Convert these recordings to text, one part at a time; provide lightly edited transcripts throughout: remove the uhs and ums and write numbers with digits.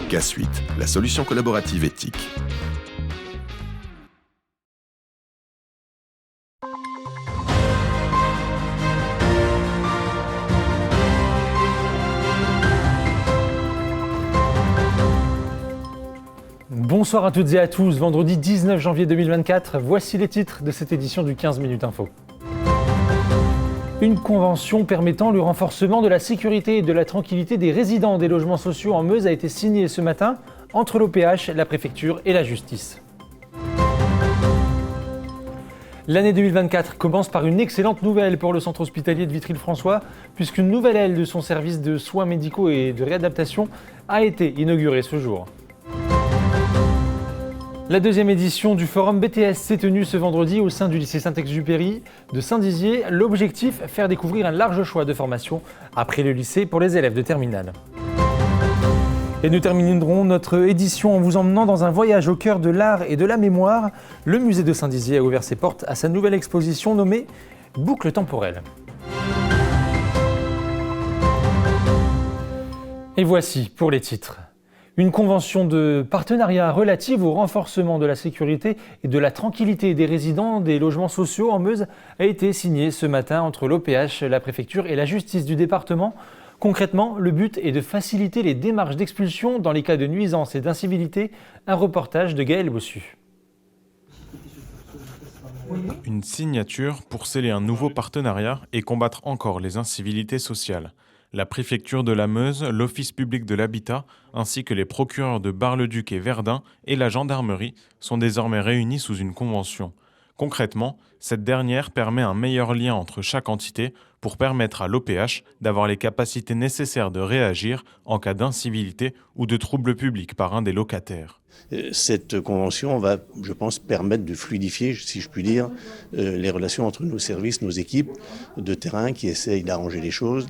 K-Suite, la solution collaborative éthique. Bonsoir à toutes et à tous, vendredi 19 janvier 2024, voici les titres de cette édition du 15 minutes info. Une convention permettant le renforcement de la sécurité et de la tranquillité des résidents des logements sociaux en Meuse a été signée ce matin entre l'OPH, la préfecture et la justice. L'année 2024 commence par une excellente nouvelle pour le centre hospitalier de Vitry-le-François, puisqu'une nouvelle aile de son service de soins médicaux et de réadaptation a été inaugurée ce jour. La deuxième édition du Forum BTS s'est tenue ce vendredi au sein du lycée Saint-Exupéry de Saint-Dizier. L'objectif, faire découvrir un large choix de formations après le lycée pour les élèves de terminale. Et nous terminerons notre édition en vous emmenant dans un voyage au cœur de l'art et de la mémoire. Le musée de Saint-Dizier a ouvert ses portes à sa nouvelle exposition nommée Boucle temporelle. Et voici pour les titres. Une convention de partenariat relative au renforcement de la sécurité et de la tranquillité des résidents des logements sociaux en Meuse a été signée ce matin entre l'OPH, la préfecture et la justice du département. Concrètement, le but est de faciliter les démarches d'expulsion dans les cas de nuisance et d'incivilité. Un reportage de Gaël Bossu. Une signature pour sceller un nouveau partenariat et combattre encore les incivilités sociales. La préfecture de la Meuse, l'Office public de l'habitat, ainsi que les procureurs de Bar-le-Duc et Verdun et la gendarmerie sont désormais réunis sous une convention. Concrètement, cette dernière permet un meilleur lien entre chaque entité pour permettre à l'OPH d'avoir les capacités nécessaires de réagir en cas d'incivilité ou de troubles publics par un des locataires. Cette convention va, je pense, permettre de fluidifier, si je puis dire, les relations entre nos services, nos équipes de terrain qui essayent d'arranger les choses,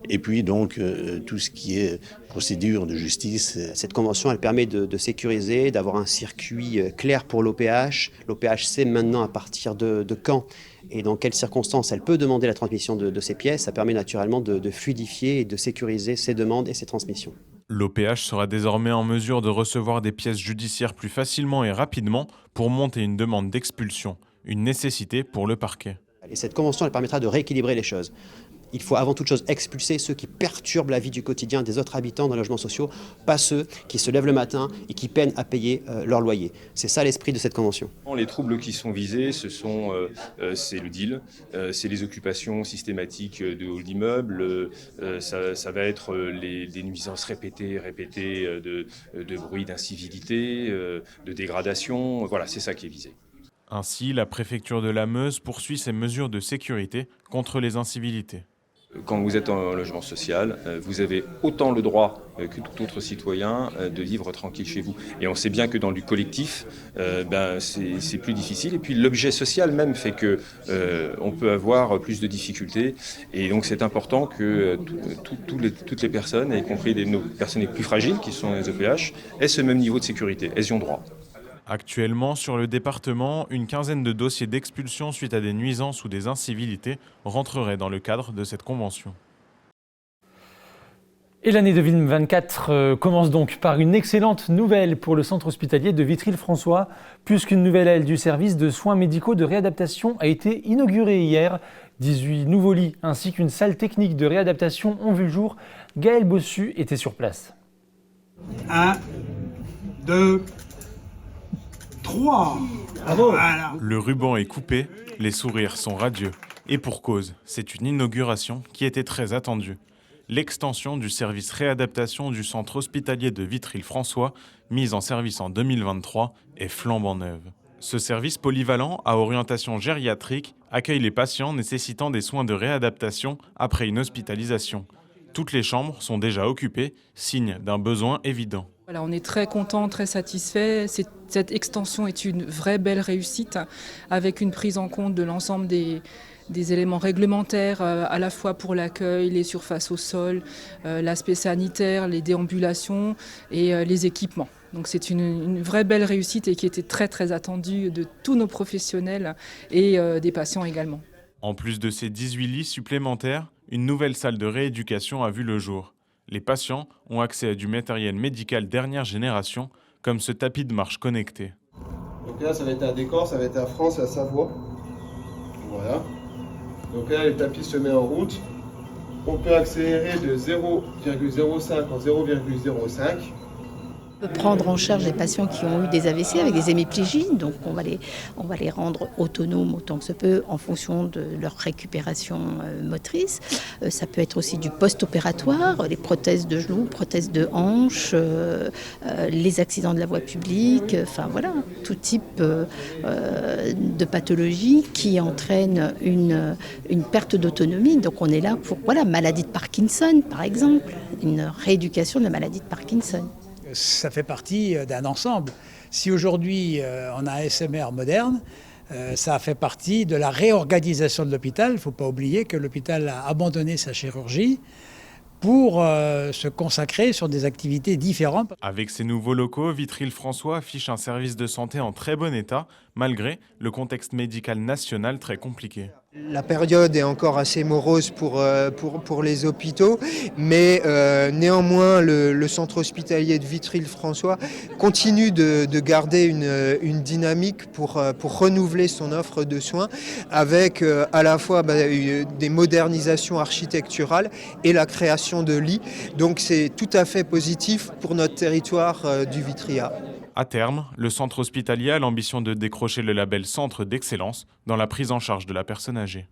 et puis donc tout ce qui est procédure de justice. Cette convention, elle permet de sécuriser, d'avoir un circuit clair pour l'OPH. L'OPH sait maintenant à partir de quand et dans quelles circonstances elle peut demander la transmission de ces pièces. Ça permet naturellement de fluidifier et de sécuriser ces demandes et ces transmissions. L'OPH sera désormais en mesure de recevoir des pièces judiciaires plus facilement et rapidement pour monter une demande d'expulsion, une nécessité pour le parquet. Et cette convention, elle permettra de rééquilibrer les choses. Il faut avant toute chose expulser ceux qui perturbent la vie du quotidien des autres habitants dans les logements sociaux, pas ceux qui se lèvent le matin et qui peinent à payer leur loyer. C'est ça l'esprit de cette convention. Les troubles qui sont visés, c'est le deal, c'est les occupations systématiques de halls d'immeubles, ça va être des nuisances répétées de bruit, d'incivilité, de dégradation. Voilà, c'est ça qui est visé. Ainsi, la préfecture de la Meuse poursuit ses mesures de sécurité contre les incivilités. Quand vous êtes en logement social, vous avez autant le droit que tout autre citoyen de vivre tranquille chez vous. Et on sait bien que dans du collectif, c'est plus difficile. Et puis l'objet social même fait que on peut avoir plus de difficultés. Et donc c'est important que toutes les personnes, y compris nos personnes les plus fragiles, qui sont les OPH, aient ce même niveau de sécurité, elles y ont droit. Actuellement, sur le département, une quinzaine de dossiers d'expulsion suite à des nuisances ou des incivilités rentreraient dans le cadre de cette convention. Et l'année 2024 commence donc par une excellente nouvelle pour le centre hospitalier de Vitry-le-François, puisqu'une nouvelle aile du service de soins médicaux de réadaptation a été inaugurée hier. 18 nouveaux lits ainsi qu'une salle technique de réadaptation ont vu le jour. Gaël Bossu était sur place. 1, 2, 3. Voilà. Le ruban est coupé, les sourires sont radieux. Et pour cause, c'est une inauguration qui était très attendue. L'extension du service réadaptation du centre hospitalier de Vitry-le-François, mise en service en 2023, est flambant neuve. Ce service polyvalent à orientation gériatrique accueille les patients nécessitant des soins de réadaptation après une hospitalisation. Toutes les chambres sont déjà occupées, signe d'un besoin évident. Voilà, on est très content, très satisfait. Cette extension est une vraie belle réussite avec une prise en compte de l'ensemble des éléments réglementaires à la fois pour l'accueil, les surfaces au sol, l'aspect sanitaire, les déambulations et les équipements. Donc c'est une vraie belle réussite et qui était très très attendue de tous nos professionnels et des patients également. En plus de ces 18 lits supplémentaires, une nouvelle salle de rééducation a vu le jour. Les patients ont accès à du matériel médical dernière génération, comme ce tapis de marche connecté. Donc là, ça va être un décor, ça va être à France et à Savoie. Voilà. Donc là, le tapis se met en route. On peut accélérer de 0,05 en 0,05. Prendre en charge les patients qui ont eu des AVC avec des hémiplégies, donc on va les rendre autonomes autant que se peut en fonction de leur récupération motrice. Ça peut être aussi du post-opératoire, les prothèses de genoux, prothèses de hanches, les accidents de la voie publique, enfin voilà, tout type de pathologie qui entraîne une perte d'autonomie. Donc on est là pour, maladie de Parkinson par exemple, une rééducation de la maladie de Parkinson. Ça fait partie d'un ensemble. Si aujourd'hui on a un SMR moderne, ça fait partie de la réorganisation de l'hôpital. Il ne faut pas oublier que l'hôpital a abandonné sa chirurgie pour se consacrer sur des activités différentes. Avec ces nouveaux locaux, Vitry-le-François affiche un service de santé en très bon état, malgré le contexte médical national très compliqué. La période est encore assez morose pour les hôpitaux, mais néanmoins le centre hospitalier de Vitry-le-François continue de garder une dynamique pour renouveler son offre de soins avec à la fois des modernisations architecturales et la création de lits. Donc c'est tout à fait positif pour notre territoire du Vitria. À terme, le centre hospitalier a l'ambition de décrocher le label Centre d'excellence dans la prise en charge de la personne âgée.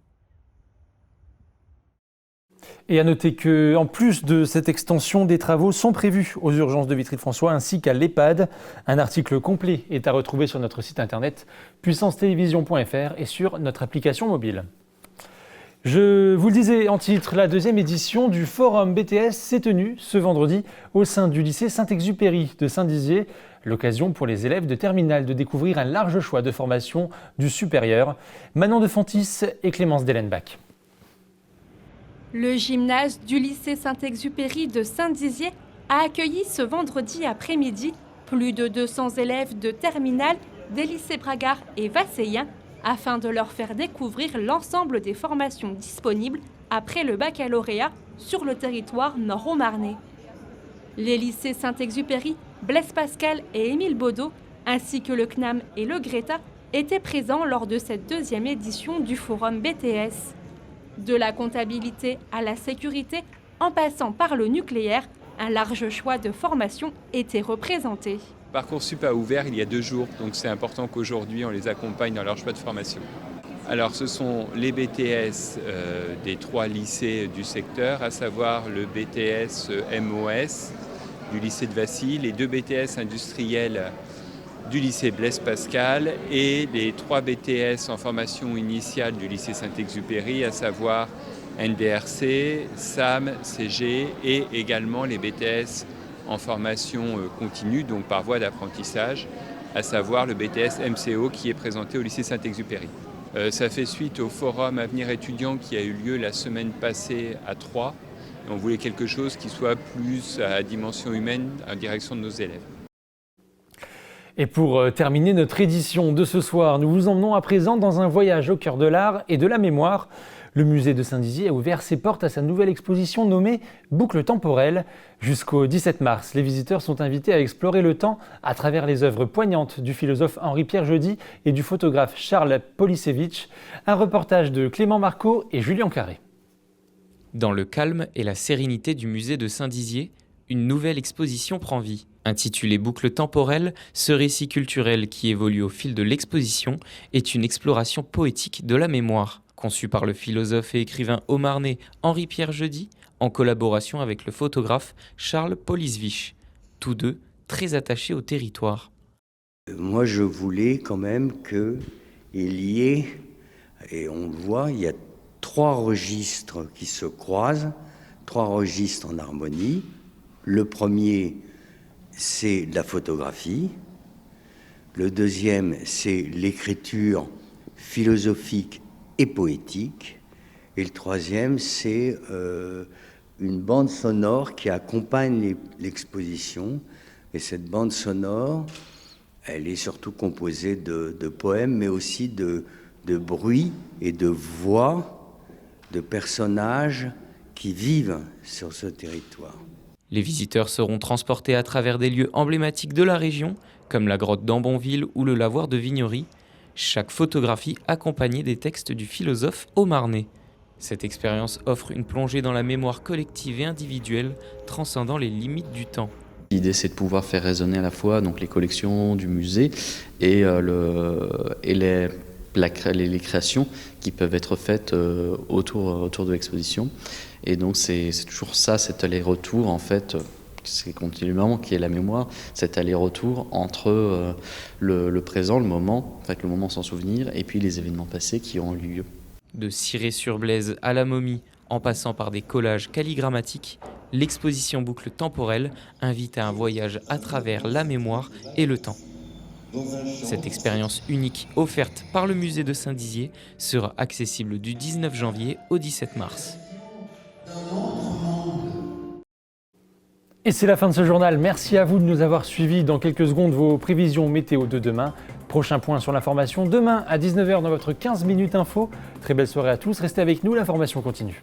Et à noter qu'en plus de cette extension, des travaux sont prévus aux urgences de Vitry-le-François ainsi qu'à l'EHPAD. Un article complet est à retrouver sur notre site internet puissancetélévision.fr et sur notre application mobile. Je vous le disais en titre, la deuxième édition du Forum BTS s'est tenue ce vendredi au sein du lycée Saint-Exupéry de Saint-Dizier. L'occasion pour les élèves de terminale de découvrir un large choix de formations du supérieur. Manon de Fontis et Clémence Dellenbach. Le gymnase du lycée Saint-Exupéry de Saint-Dizier a accueilli ce vendredi après-midi plus de 200 élèves de terminale des lycées Bragard et Vasséien afin de leur faire découvrir l'ensemble des formations disponibles après le baccalauréat sur le territoire nord-haut-marnais. Les lycées Saint-Exupéry, Blaise Pascal et Émile Baudot, ainsi que le CNAM et le Greta, étaient présents lors de cette deuxième édition du Forum BTS. De la comptabilité à la sécurité, en passant par le nucléaire, un large choix de formations était représenté. Parcoursup a ouvert il y a 2 jours, donc c'est important qu'aujourd'hui on les accompagne dans leur choix de formation. Alors ce sont les BTS des 3 lycées du secteur, à savoir le BTS MOS du lycée de Vassy, les 2 BTS industriels du lycée Blaise Pascal et les 3 BTS en formation initiale du lycée Saint-Exupéry, à savoir NDRC, SAM, CG et également les BTS en formation continue, donc par voie d'apprentissage, à savoir le BTS MCO qui est présenté au lycée Saint-Exupéry. Ça fait suite au forum Avenir étudiant qui a eu lieu la semaine passée à Troyes. On voulait quelque chose qui soit plus à dimension humaine en direction de nos élèves. Et pour terminer notre édition de ce soir, nous vous emmenons à présent dans un voyage au cœur de l'art et de la mémoire. Le musée de Saint-Dizier a ouvert ses portes à sa nouvelle exposition nommée Boucle temporelle. Jusqu'au 17 mars, les visiteurs sont invités à explorer le temps à travers les œuvres poignantes du philosophe Henri-Pierre Jeudi et du photographe Charles Polisevich. Un reportage de Clément Marco et Julien Carré. Dans le calme et la sérénité du musée de Saint-Dizier, une nouvelle exposition prend vie. Intitulée Boucle temporelle, ce récit culturel qui évolue au fil de l'exposition est une exploration poétique de la mémoire. Conçu par le philosophe et écrivain haut-marnais Henri-Pierre Jeudi, en collaboration avec le photographe Charles Polisevich, tous deux très attachés au territoire. Moi, je voulais quand même qu'il y ait, et on le voit, il y a 3 registres qui se croisent, 3 registres en harmonie. Le premier, c'est la photographie. Le deuxième, c'est l'écriture philosophique et poétique. Et le troisième, c'est une bande sonore qui accompagne l'exposition, Et cette bande sonore, elle est surtout composée de poèmes, mais aussi de bruits et de voix de personnages qui vivent sur ce territoire. Les visiteurs seront transportés à travers des lieux emblématiques de la région, comme la grotte d'Ambonville ou le lavoir de Vignory. Chaque photographie accompagnée des textes du philosophe Aumarnais. Cette expérience offre une plongée dans la mémoire collective et individuelle, transcendant les limites du temps. L'idée, c'est de pouvoir faire résonner à la fois donc, les collections du musée et les créations qui peuvent être faites autour de l'exposition. Et donc, c'est toujours ça, cet aller-retour, en fait, c'est continuellement qui est la mémoire, cet aller-retour entre le présent, le moment, en fait, le moment sans souvenir, et puis les événements passés qui ont eu lieu. De Ciré-sur-Blaise à la momie, en passant par des collages calligrammatiques, l'exposition Boucle temporelle invite à un voyage à travers la mémoire et le temps. Cette expérience unique offerte par le musée de Saint-Dizier sera accessible du 19 janvier au 17 mars. Et c'est la fin de ce journal. Merci à vous de nous avoir suivis. Dans quelques secondes, vos prévisions météo de demain. Prochain point sur l'information demain à 19h dans votre 15 minutes info. Très belle soirée à tous. Restez avec nous, l'information continue.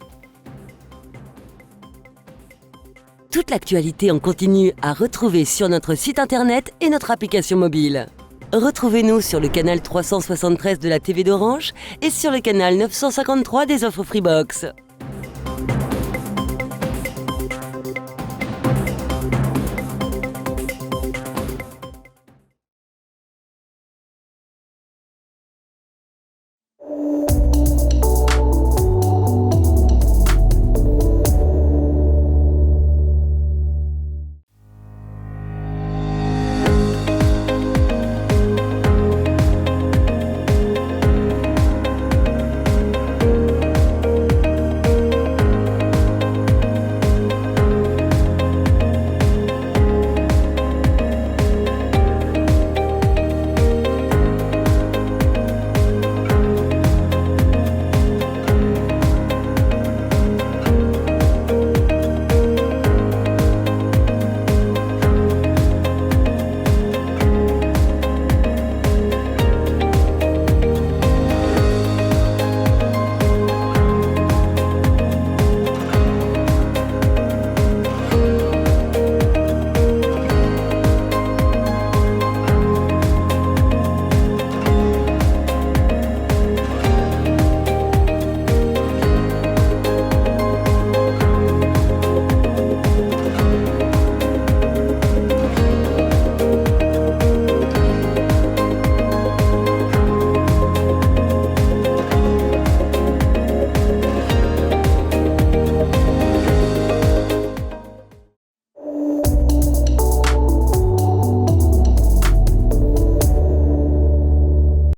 Toute l'actualité en continu à retrouver sur notre site internet et notre application mobile. Retrouvez-nous sur le canal 373 de la TV d'Orange et sur le canal 953 des offres Freebox.